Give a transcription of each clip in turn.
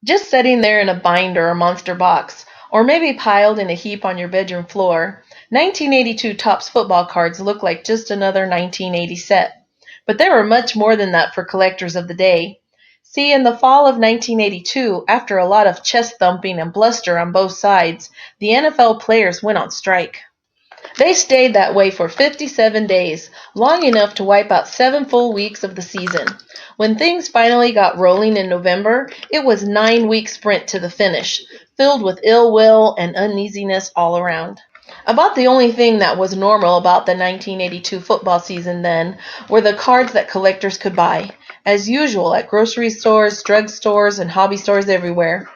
just sitting there in a binder or monster box, or maybe piled in a heap on your bedroom floor. 1982 Topps football cards look like just another 1980 set. But there were much more than that for collectors of the day. See, in the fall of 1982, after a lot of chest thumping and bluster on both sides, the NFL players went on strike. They stayed that way for 57 days, long enough to wipe out 7 full weeks of the season. When things finally got rolling in November, it was a 9 week sprint to the finish, filled with ill will and uneasiness all around. About the only thing that was normal about the 1982 football season then were the cards that collectors could buy, as usual at grocery stores, drugstores, and hobby stores everywhere.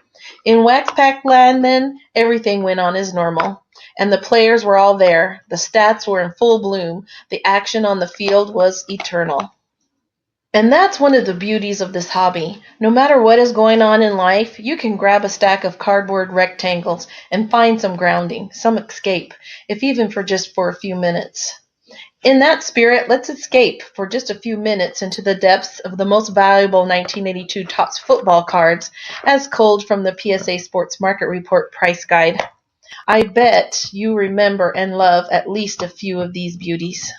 In wax pack land then, everything went on as normal. And the players were all there. The stats were in full bloom. The action on the field was eternal. And that's one of the beauties of this hobby. No matter what is going on in life, you can grab a stack of cardboard rectangles and find some grounding, some escape, if even for just for a few minutes. In that spirit, let's escape for just a few minutes into the depths of the most valuable 1982 Topps football cards, as culled from the PSA Sports Market Report price guide. I bet you remember and love at least a few of these beauties.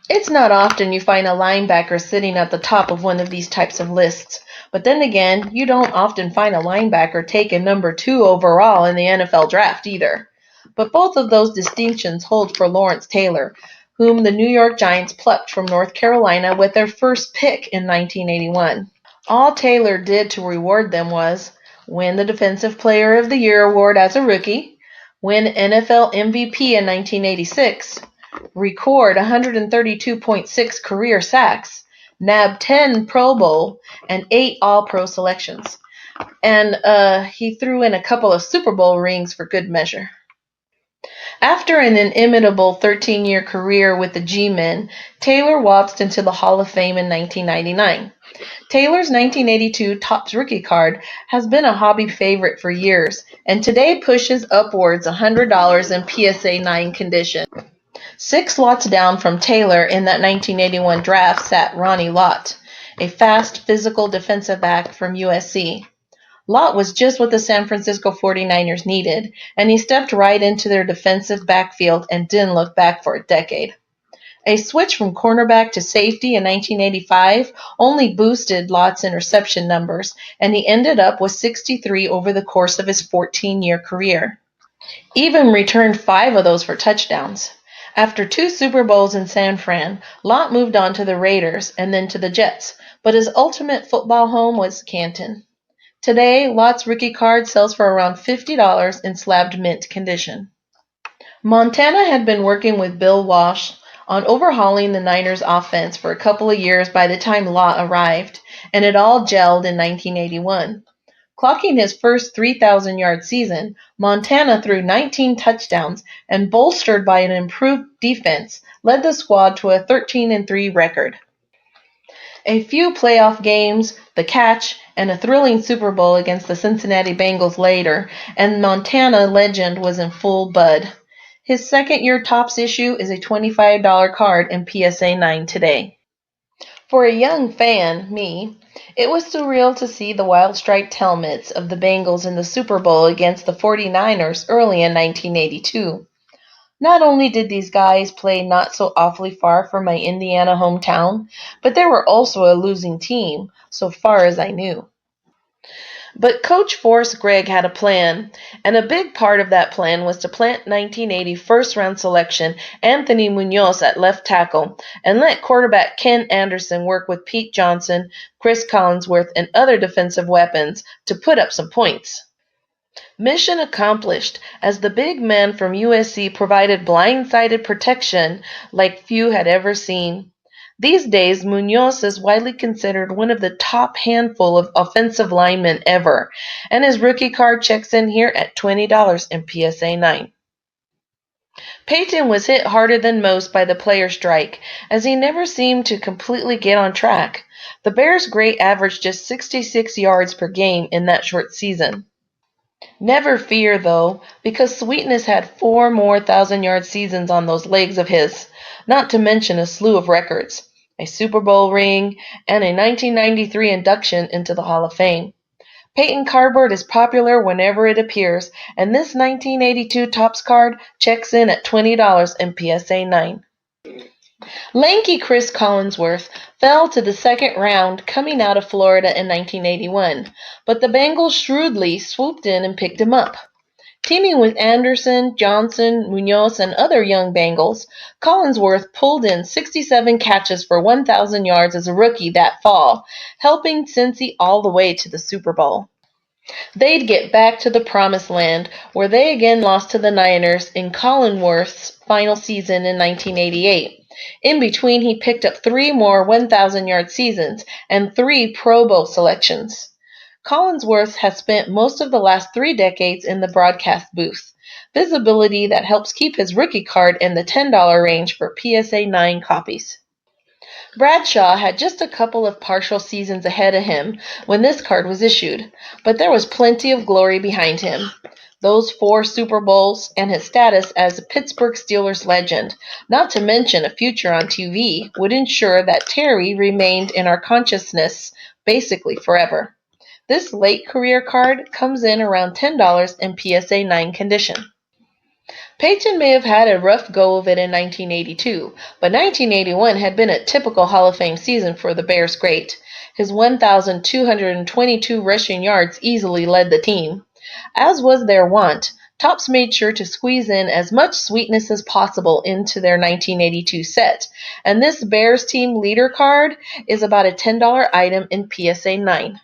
It's not often you find a linebacker sitting at the top of one of these types of lists, but then again, you don't often find a linebacker taken number 2 overall in the NFL draft either. But both of those distinctions hold for Lawrence Taylor, whom the New York Giants plucked from North Carolina with their first pick in 1981. All Taylor did to reward them was win the Defensive Player of the Year award as a rookie, win NFL MVP in 1986, record 132.6 career sacks, nab 10 Pro Bowl, and 8 All-Pro selections. And he threw in a couple of Super Bowl rings for good measure. After an inimitable 13-year career with the G-Men, Taylor waltzed into the Hall of Fame in 1999. Taylor's 1982 Topps rookie card has been a hobby favorite for years, and today pushes upwards $100 in PSA 9 condition. 6 lots down from Taylor in that 1981 draft sat Ronnie Lott, a fast, physical defensive back from USC. Lott was just what the San Francisco 49ers needed, and he stepped right into their defensive backfield and didn't look back for a decade. A switch from cornerback to safety in 1985 only boosted Lott's interception numbers, and he ended up with 63 over the course of his 14-year career. Even returned 5 of those for touchdowns. After 2 Super Bowls in San Fran, Lott moved on to the Raiders and then to the Jets, but his ultimate football home was Canton. Today, Lott's rookie card sells for around $50 in slabbed mint condition. Montana had been working with Bill Walsh on overhauling the Niners' offense for a couple of years by the time Lott arrived, and it all gelled in 1981. Clocking his first 3,000-yard season, Montana threw 19 touchdowns and, bolstered by an improved defense, led the squad to a 13-3 record. A few playoff games, the catch, and a thrilling Super Bowl against the Cincinnati Bengals later, and Montana legend was in full bud. His second-year Topps issue is a $25 card in PSA 9 today. For a young fan, me, it was surreal to see the wild-striped helmets of the Bengals in the Super Bowl against the 49ers early in 1982. Not only did these guys play not so awfully far from my Indiana hometown, but they were also a losing team, so far as I knew. But Coach Forrest Gregg had a plan, and a big part of that plan was to plant 1980 first-round selection Anthony Munoz at left tackle and let quarterback Ken Anderson work with Pete Johnson, Cris Collinsworth, and other defensive weapons to put up some points. Mission accomplished, as the big man from USC provided blindsided protection like few had ever seen. These days, Munoz is widely considered one of the top handful of offensive linemen ever, and his rookie card checks in here at $20 in PSA 9. Peyton was hit harder than most by the player strike, as he never seemed to completely get on track. The Bears' great averaged just 66 yards per game in that short season. Never fear, though, because Sweetness had 4 more 1,000-yard seasons on those legs of his, not to mention a slew of records, a Super Bowl ring, and a 1993 induction into the Hall of Fame. Peyton cardboard is popular whenever it appears, and this 1982 Topps card checks in at $20 in PSA 9. Lanky Cris Collinsworth fell to the second round coming out of Florida in 1981, but the Bengals shrewdly swooped in and picked him up. Teaming with Anderson, Johnson, Munoz, and other young Bengals, Collinsworth pulled in 67 catches for 1,000 yards as a rookie that fall, helping Cincy all the way to the Super Bowl. They'd get back to the Promised Land, where they again lost to the Niners in Collinsworth's final season in 1988. In between, he picked up 3 more 1,000-yard seasons and 3 Pro Bowl selections. Collinsworth has spent most of the last 3 decades in the broadcast booth, visibility that helps keep his rookie card in the $10 range for PSA 9 copies. Bradshaw had just a couple of partial seasons ahead of him when this card was issued, but there was plenty of glory behind him. Those 4 Super Bowls and his status as a Pittsburgh Steelers legend, not to mention a future on TV, would ensure that Terry remained in our consciousness basically forever. This late career card comes in around $10 in PSA 9 condition. Peyton may have had a rough go of it in 1982, but 1981 had been a typical Hall of Fame season for the Bears great. His 1,222 rushing yards easily led the team. As was their wont, Topps made sure to squeeze in as much sweetness as possible into their 1982 set, and this Bears team leader card is about a $10 item in PSA 9.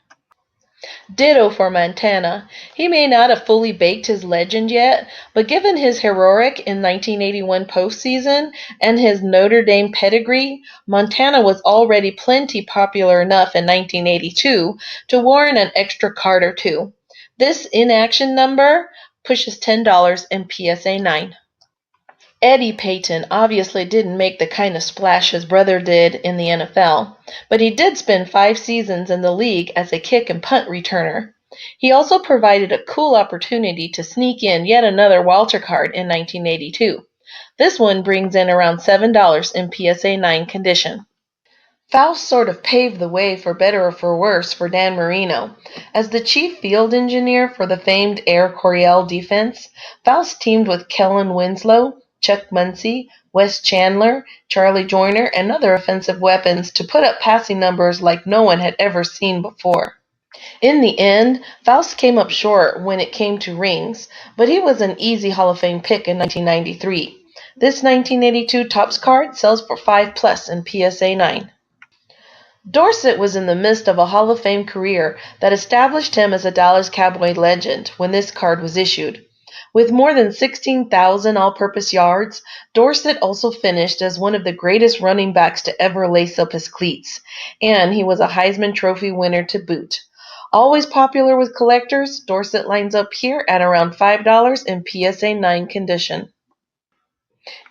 Ditto for Montana. He may not have fully baked his legend yet, but given his heroic in 1981 postseason and his Notre Dame pedigree, Montana was already plenty popular enough in 1982 to warrant an extra card or 2. This in-action number pushes $10 in PSA 9. Eddie Payton obviously didn't make the kind of splash his brother did in the NFL, but he did spend 5 seasons in the league as a kick and punt returner. He also provided a cool opportunity to sneak in yet another Walter card in 1982. This one brings in around $7 in PSA 9 condition. Faust sort of paved the way, for better or for worse, for Dan Marino. As the chief field engineer for the famed Air Coryell defense, Faust teamed with Kellen Winslow, Chuck Muncie, Wes Chandler, Charlie Joyner, and other offensive weapons to put up passing numbers like no one had ever seen before. In the end, Faust came up short when it came to rings, but he was an easy Hall of Fame pick in 1993. This 1982 Topps card sells for $5+ in PSA 9. Dorsett was in the midst of a Hall of Fame career that established him as a Dallas Cowboy legend when this card was issued. With more than 16,000 all-purpose yards, Dorsett also finished as one of the greatest running backs to ever lace up his cleats, and he was a Heisman Trophy winner to boot. Always popular with collectors, Dorsett lines up here at around $5 in PSA 9 condition.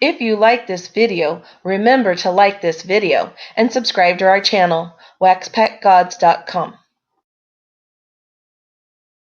If you like this video, remember to like this video and subscribe to our channel, waxpackgods.com.